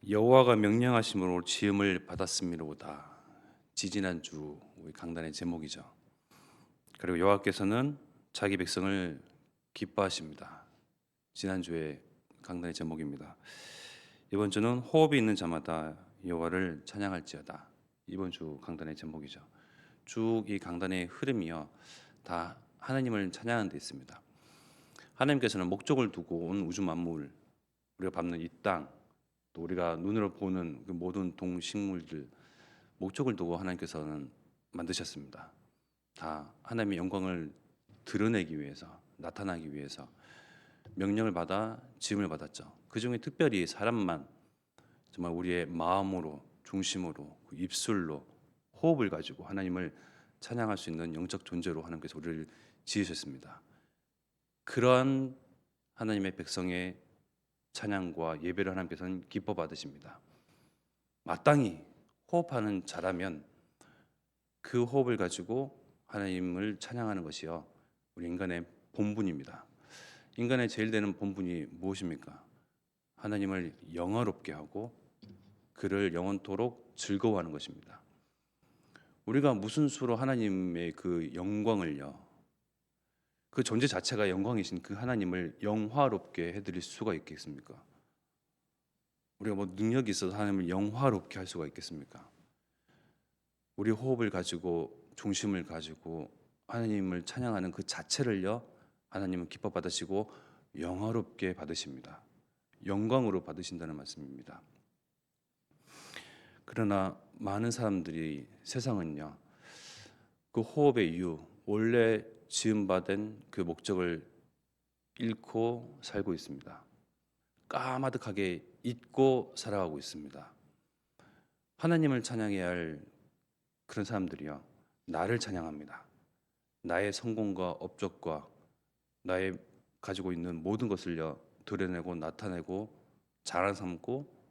여호와가 명령하심으로 지음을 받았음이로다. 지지난주 우리 강단의 제목이죠. 그리고 여호와께서는 자기 백성을 기뻐하십니다. 지난주에 강단의 제목입니다. 이번 주는 호흡이 있는 자마다 여호와를 찬양할지어다. 이번 주 강단의 제목이죠. 쭉 이 강단의 흐름이요, 다 하나님을 찬양하는 데 있습니다. 하나님께서는 목적을 두고 온 우주 만물, 우리가 밟는 이 땅, 또 우리가 눈으로 보는 그 모든 동식물들, 목적을 두고 하나님께서는 만드셨습니다. 다 하나님의 영광을 드러내기 위해서, 나타나기 위해서 명령을 받아 지음을 받았죠. 그 중에 특별히 사람만 정말 우리의 마음으로, 중심으로, 그 입술로, 호흡을 가지고 하나님을 찬양할 수 있는 영적 존재로 하나님께서 우리를 지으셨습니다. 그러한 하나님의 백성의 찬양과 예배를 하나님께서는 기뻐 받으십니다. 마땅히 호흡하는 자라면 그 호흡을 가지고 하나님을 찬양하는 것이요, 우리 인간의 본분입니다. 인간의 제일 되는 본분이 무엇입니까? 하나님을 영화롭게 하고 그를 영원토록 즐거워하는 것입니다. 우리가 무슨 수로 하나님의 그 영광을요, 그 존재 자체가 영광이신 그 하나님을 영화롭게 해드릴 수가 있겠습니까? 우리가 뭐 능력이 있어서 하나님을 영화롭게 할 수가 있겠습니까? 우리 호흡을 가지고, 중심을 가지고 하나님을 찬양하는 그 자체를요, 하나님은 기뻐 받으시고 영화롭게 받으십니다. 영광으로 받으신다는 말씀입니다. 그러나 많은 사람들이, 세상은요, 그 호흡의 이유, 원래 지음받은 그 목적을 잃고 살고 있습니다. 까마득하게 잊고 살아가고 있습니다. 하나님을 찬양해야 할 그런 사람들이요, 나를 찬양합니다. 나의 성공과 업적과 나의 가지고 있는 모든 것을요, 드러내고 나타내고 자랑 삼고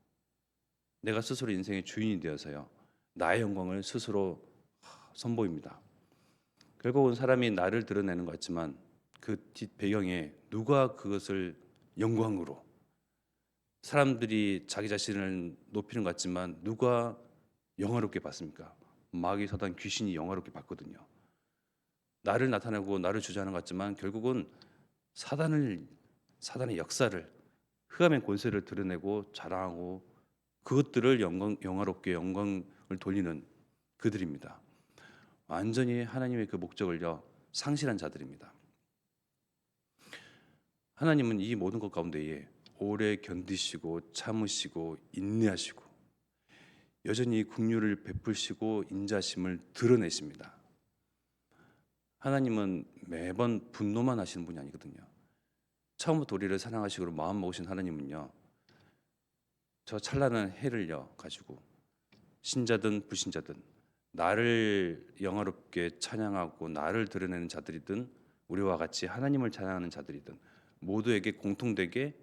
내가 스스로 인생의 주인이 되어서요, 나의 영광을 스스로 선보입니다. 결국은 사람이 나를 드러내는 것 같지만 그 뒷 배경에 누가 그것을 영광으로, 사람들이 자기 자신을 높이는 것 같지만 누가 영화롭게 봤습니까? 마귀 사단 귀신이 영화롭게 봤거든요. 나를 나타내고 나를 주장하는 것 같지만 결국은 사단의 역사를, 흑암의 권세를 드러내고 자랑하고 그것들을 영화롭게 영광을 돌리는 그들입니다. 완전히 하나님의 그 목적을요, 상실한 자들입니다. 하나님은 이 모든 것 가운데에 오래 견디시고 참으시고 인내하시고 여전히 긍휼을 베푸시고 인자심을 드러내십니다. 하나님은 매번 분노만 하시는 분이 아니거든요. 처음부터 우리를 사랑하시고 마음 먹으신 하나님은요, 저 찬란한 해를요 가지고 신자든 불신자든 나를 영화롭게 찬양하고 나를 드러내는 자들이든 우리와 같이 하나님을 찬양하는 자들이든 모두에게 공통되게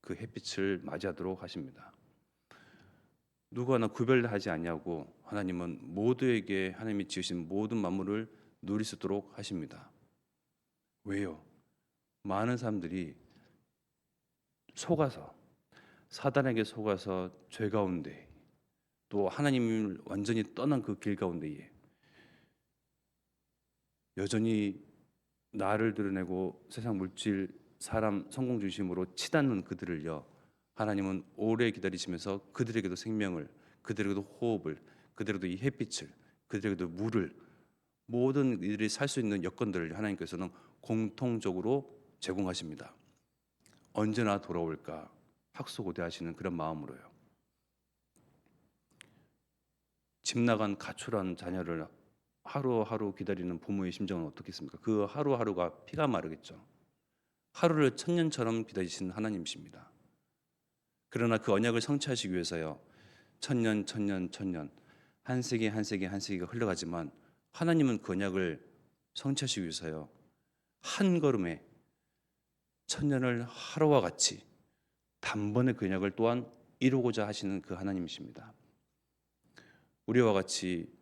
그 햇빛을 맞이하도록 하십니다. 누구 하나 구별하지 않냐고 하나님은 모두에게 하나님이 지으신 모든 만물을 누릴 수 있도록 하십니다. 왜요? 많은 사람들이 속아서, 사단에게 속아서 죄 가운데, 또 하나님을 완전히 떠난 그 길 가운데에 여전히 나를 드러내고 세상 물질, 사람, 성공 중심으로 치닫는 그들을요, 하나님은 오래 기다리시면서 그들에게도 생명을, 그들에게도 호흡을, 그들에게도 이 햇빛을, 그들에게도 물을, 모든 이들이 살 수 있는 여건들을 하나님께서는 공통적으로 제공하십니다. 언제나 돌아올까 학수고대하시는 그런 마음으로요. 집 나간 가출한 자녀를 하루하루 기다리는 부모의 심정은 어떻겠습니까? 그 하루하루가 피가 마르겠죠. 하루를 천년처럼 기다리시는 하나님이십니다. 그러나 그 언약을 성취하시기 위해서요, 천년 천년 천년, 한 세기 한 세기 한 세기가 흘러가지만 하나님은 그 언약을 성취하시기 위해서요, 한 걸음에 천년을 하루와 같이 단번에 그 언약을 또한 이루고자 하시는 그 하나님이십니다. 우리와 같이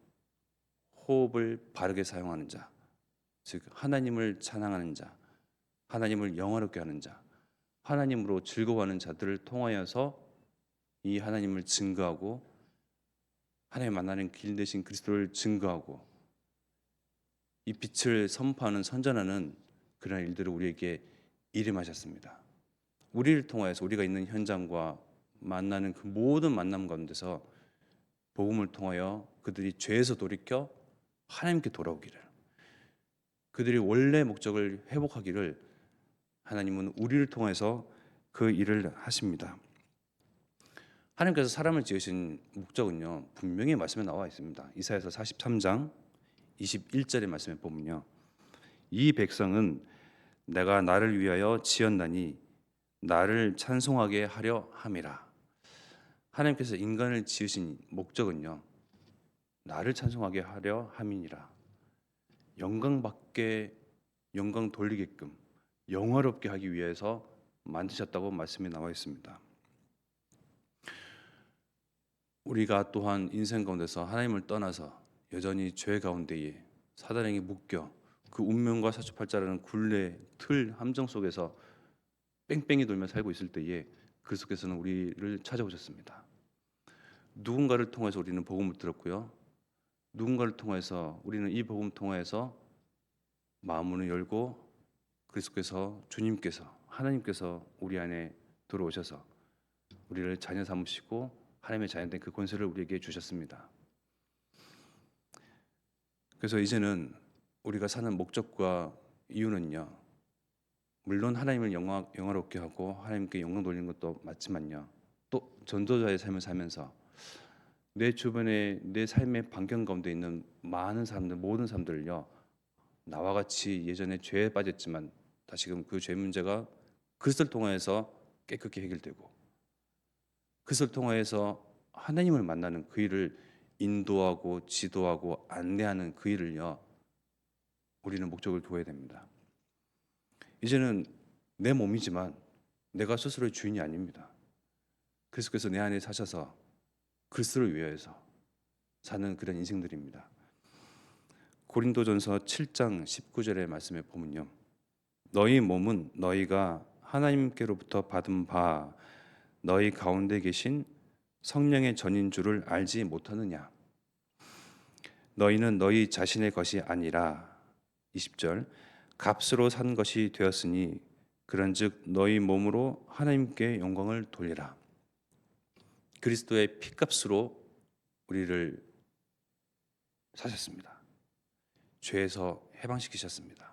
호흡을 바르게 사용하는 자, 즉 하나님을 찬양하는 자, 하나님을 영화롭게 하는 자, 하나님으로 즐거워하는 자들을 통하여서 이 하나님을 증거하고 하나님 만나는 길 대신 그리스도를 증거하고 이 빛을 선포하는 선전하는 그런 일들을 우리에게 일임하셨습니다. 우리를 통하여서 우리가 있는 현장과 만나는 그 모든 만남 가운데서 복음을 통하여 그들이 죄에서 돌이켜 하나님께 돌아오기를, 그들이 원래 목적을 회복하기를 하나님은 우리를 통해서 그 일을 하십니다. 하나님께서 사람을 지으신 목적은요, 분명히 말씀에 나와 있습니다. 이사야서 43장 21절의 말씀에 보면요, 이 백성은 내가 나를 위하여 지었나니 나를 찬송하게 하려 함이라. 하나님께서 인간을 지으신 목적은요, 나를 찬송하게 하려 함이니라. 영광받게, 영광 돌리게끔 영화롭게 하기 위해서 만드셨다고 말씀이 나와 있습니다. 우리가 또한 인생 가운데서 하나님을 떠나서 여전히 죄 가운데에 사단에게 묶여 그 운명과 사주팔자라는 굴레, 틀, 함정 속에서 뺑뺑이 돌며 살고 있을 때에 그리스도께서는 우리를 찾아오셨습니다. 누군가를 통해서 우리는 복음을 들었고요, 누군가를 통해서 우리는 이 복음 통해서 마음문을 열고 그리스도께서, 주님께서, 하나님께서 우리 안에 들어오셔서 우리를 자녀 삼으시고 하나님의 자녀된 그 권세를 우리에게 주셨습니다. 그래서 이제는 우리가 사는 목적과 이유는요, 물론 하나님을 영화롭게 하고 하나님께 영광 돌리는 것도 맞지만요, 또 전도자의 삶을 살면서 내 주변에 내 삶의 반경 가운데 있는 많은 사람들, 모든 사람들을요, 나와 같이 예전에 죄에 빠졌지만 다시금 그 죄 문제가 그리스도를 통하여서 깨끗이 해결되고 그것을 통하여서 하나님을 만나는 그 일을 인도하고 지도하고 안내하는 그 일을요, 우리는 목적을 두어야 됩니다. 이제는 내 몸이지만 내가 스스로의 주인이 아닙니다. 그리스도께서 내 안에 사셔서 그리스도를 위하여서 사는 그런 인생들입니다. 고린도전서 7장 19절의 말씀에 보면요, 너희 몸은 너희가 하나님께로부터 받은 바 너희 가운데 계신 성령의 전인 줄을 알지 못하느냐. 너희는 너희 자신의 것이 아니라 20절 값으로 산 것이 되었으니 그런즉 너희 몸으로 하나님께 영광을 돌리라. 그리스도의 피값으로 우리를 사셨습니다. 죄에서 해방시키셨습니다.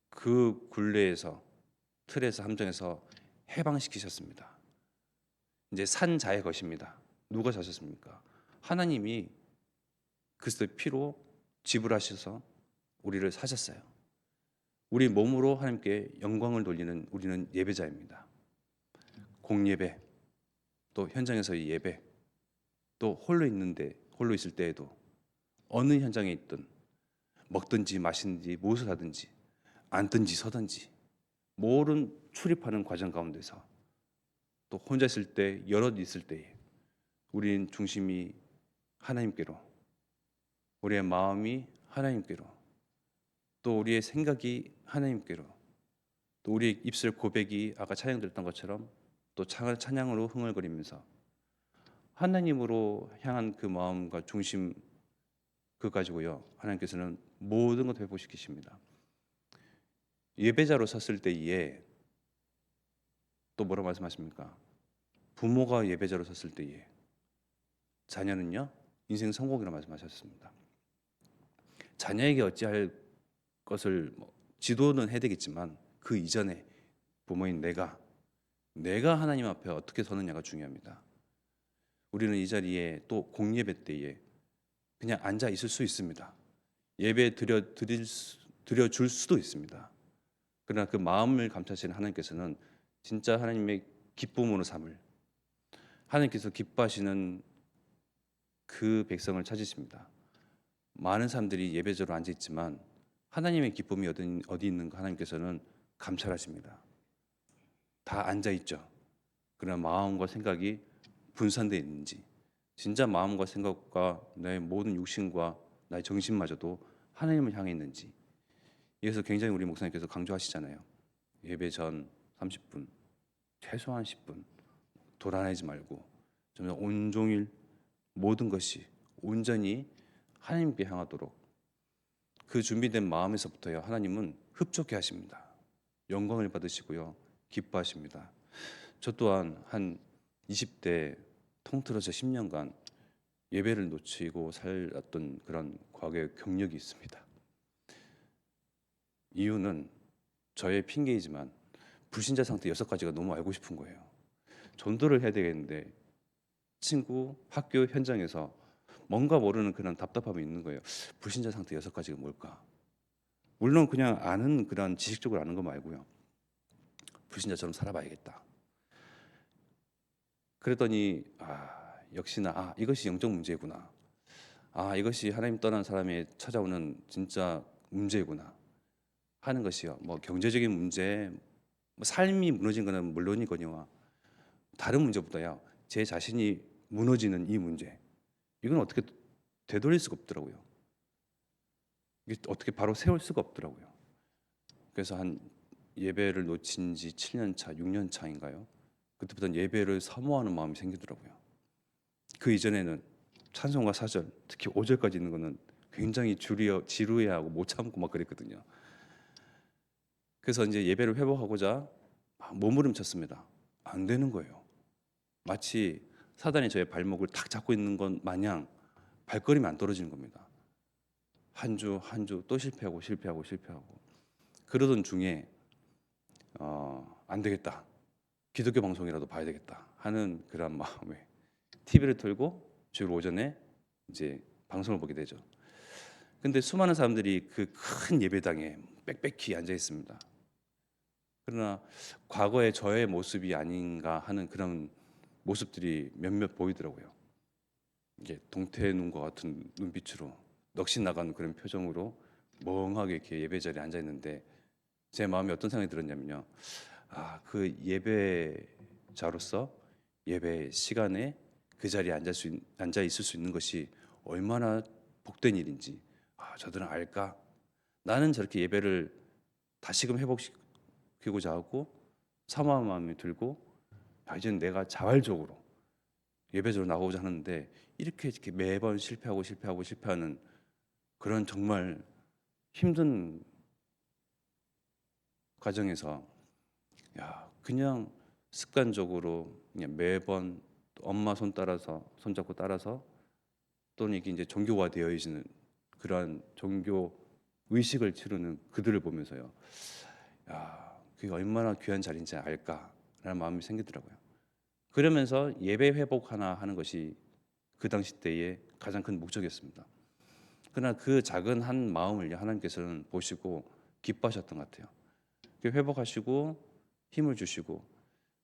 그 굴레에서, 틀에서, 함정에서 해방시키셨습니다. 이제 산 자의 것입니다. 누가 사셨습니까? 하나님이 그리스도의 피로 지불하셔서 우리를 사셨어요. 우리 몸으로 하나님께 영광을 돌리는 우리는 예배자입니다. 공예배, 또 현장에서의 예배, 또 홀로 있을 때에도 어느 현장에 있든 먹든지 마시든지 무엇을 하든지 앉든지 서든지 모든 출입하는 과정 가운데서 또 혼자 있을 때, 여럿 있을 때에 우리는 중심이 하나님께로, 우리의 마음이 하나님께로, 또 우리의 생각이 하나님께로, 또 우리의 입술 고백이 아까 찬양드렸던 것처럼 또 찬양으로 흥얼거리면서 하나님으로 향한 그 마음과 중심, 그 가지고요, 하나님께서는 모든 것을 회복시키십니다. 예배자로 섰을 때에 또 뭐라고 말씀하십니까? 부모가 예배자로 섰을 때에 자녀는요, 인생 성공이라고 말씀하셨습니다. 자녀에게 어찌할 것을 지도는 해야 되겠지만 그 이전에 부모인 내가 하나님 앞에 어떻게 서느냐가 중요합니다. 우리는 이 자리에 또 공예배 때에 그냥 앉아 있을 수 있습니다. 예배 드려줄 수도 있습니다. 그러나 그 마음을 감찰하시는 하나님께서는 진짜 하나님의 기쁨으로 삼을, 하나님께서 기뻐하시는 그 백성을 찾으십니다. 많은 사람들이 예배자로 앉아 있지만 하나님의 기쁨이 어디 있는가 하나님께서는 감찰하십니다. 다 앉아 있죠. 그러나 마음과 생각이 분산되어 있는지, 진짜 마음과 생각과 내 모든 육신과 나의 정신마저도 하나님을 향해 있는지, 이래서 굉장히 우리 목사님께서 강조하시잖아요. 예배 전 30분, 최소한 10분 돌아다니지 말고 정말 온종일 모든 것이 온전히 하나님께 향하도록 그 준비된 마음에서부터요 하나님은 흡족해 하십니다. 영광을 받으시고요 기뻐하십니다. 저 또한 한 20대 통틀어서 10년간 예배를 놓치고 살았던 그런 과거의 경력이 있습니다. 이유는 저의 핑계이지만 불신자 상태 6가지가 너무 알고 싶은 거예요. 전도를 해야 되겠는데 친구, 학교 현장에서 뭔가 모르는 그런 답답함이 있는 거예요. 불신자 상태 6가지가 뭘까? 물론 그냥 아는 그런 지식적으로 아는 거 말고요. 불신자처럼 살아봐야겠다. 그랬더니 역시나 이것이 영적 문제구나. 이것이 하나님 떠난 사람이 찾아오는 진짜 문제구나 하는 것이요. 뭐 경제적인 문제, 뭐 삶이 무너진 것은 물론이거니와 다른 문제보다요. 제 자신이 무너지는 이 문제. 이건 어떻게 되돌릴 수가 없더라고요. 이게 어떻게 바로 세울 수가 없더라고요. 그래서 한 예배를 놓친 지 7년 차, 6년 차인가요? 그때부터는 예배를 사모하는 마음이 생기더라고요. 그 이전에는 찬송가 4절, 특히 5절까지 있는 거는 굉장히 지루해하고 못 참고 막 그랬거든요. 그래서 이제 예배를 회복하고자 몸부림쳤습니다. 안 되는 거예요. 마치 사단이 저의 발목을 탁 잡고 있는 것 마냥 발걸음이 안 떨어지는 겁니다. 한 주 한 주 또 실패하고 그러던 중에 안 되겠다. 기독교 방송이라도 봐야 되겠다 하는 그런 마음에 TV를 틀고 주일 오전에 이제 방송을 보게 되죠. 근데 수많은 사람들이 그 큰 예배당에 빽빽히 앉아 있습니다. 그러나 과거의 저의 모습이 아닌가 하는 그런 모습들이 몇몇 보이더라고요. 이게 동태의 눈과 같은 눈빛으로 넋이 나간 그런 표정으로 멍하게 이렇게 예배 자리에 앉아 있는데 제 마음에 어떤 생각이 들었냐면요. 그 예배자로서 예배 시간에 그 자리에 앉아 있을 수 있는 것이 얼마나 복된 일인지 저들은 알까? 나는 저렇게 예배를 다시금 회복시키고자 하고 사모한 마음이 들고 이제는 내가 자발적으로 예배자로 나오고자 하는데 이렇게 매번 실패하는 그런 정말 힘든 과정에서 그냥 습관적으로 그냥 매번 엄마 손잡고 따라서 또는 이게 이제 종교화되어 있는 그러한 종교 의식을 치르는 그들을 보면서요. 그게 얼마나 귀한 자리인지 알까라는 마음이 생기더라고요. 그러면서 예배 회복 하나 하는 것이 그 당시 때의 가장 큰 목적이었습니다. 그러나 그 작은 한 마음을 하나님께서는 보시고 기뻐하셨던 것 같아요. 회복하시고 힘을 주시고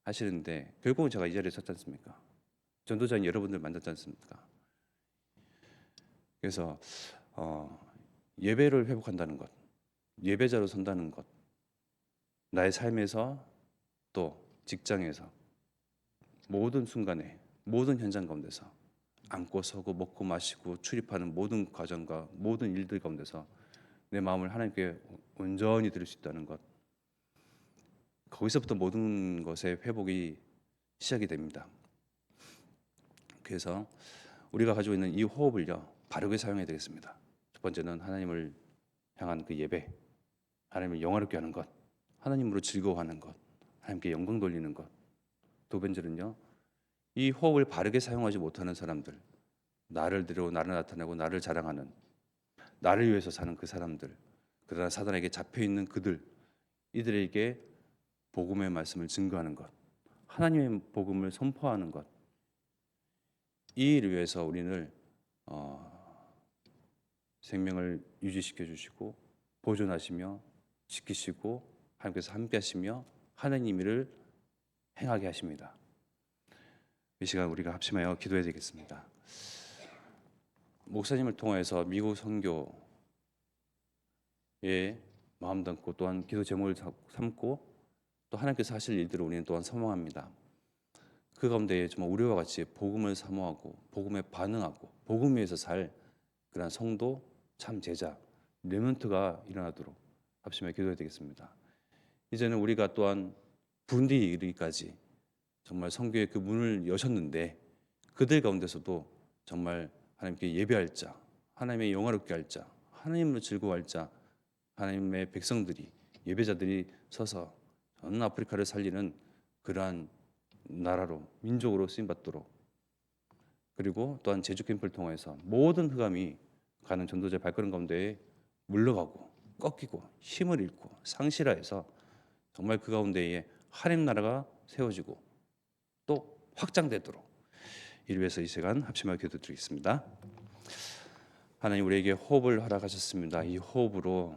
하시는데 결국은 제가 이 자리에 섰지 않습니까? 전도자인 여러분들 만났지 않습니까? 그래서 예배를 회복한다는 것, 예배자로 선다는 것, 나의 삶에서 또 직장에서 모든 순간에 모든 현장 가운데서 앉고 서고 먹고 마시고 출입하는 모든 과정과 모든 일들 가운데서 내 마음을 하나님께 온전히 드릴 수 있다는 것, 거기서부터 모든 것의 회복이 시작이 됩니다. 그래서 우리가 가지고 있는 이 호흡을요 바르게 사용해야 되겠습니다. 첫 번째는 하나님을 향한 그 예배, 하나님을 영화롭게 하는 것, 하나님으로 즐거워하는 것, 하나님께 영광 돌리는 것. 두 번째는요 이 호흡을 바르게 사용하지 못하는 사람들, 나를 드리고 나를 나타내고 나를 자랑하는, 나를 위해서 사는 그 사람들, 그러나 사단에게 잡혀 있는 그들, 이들에게 복음의 말씀을 증거하는 것, 하나님의 복음을 선포하는 것, 이 일을 위해서 우리를 생명을 유지시켜 주시고 보존하시며 지키시고 하나님께서 함께하시며 하나님 일을 행하게 하십니다. 이 시간 우리가 합심하여 기도해야 되겠습니다. 목사님을 통해서 미국 선교에 마음 담고 또한 기도 제목을 삼고 또 하나님께서 하실 일들을 우리는 또한 소망합니다. 그 가운데 정말 우리와 같이 복음을 사모하고 복음에 반응하고 복음 위에서 살 그런 성도 참 제자 르멘트가 일어나도록 합심하여 기도해야 되겠습니다. 이제는 우리가 또한 분리 이르기까지 정말 선교의 그 문을 여셨는데 그들 가운데서도 정말 하나님께 예배할 자, 하나님의 영화롭게 할 자, 하나님으로 즐거워할 자, 하나님의 백성들이 예배자들이 서서 전 아프리카를 살리는 그러한 나라로 민족으로 쓰임 받도록, 그리고 또한 제주 캠프를 통해서 모든 흑암이 가는 전도자의 발걸음 가운데에 물러가고 꺾이고 힘을 잃고 상실하여서 정말 그 가운데에 하나님 나라가 세워지고 또 확장되도록 이를 위해서 이 시간 합심하여 기도드리겠습니다. 하나님, 우리에게 호흡을 허락하셨습니다. 이 호흡으로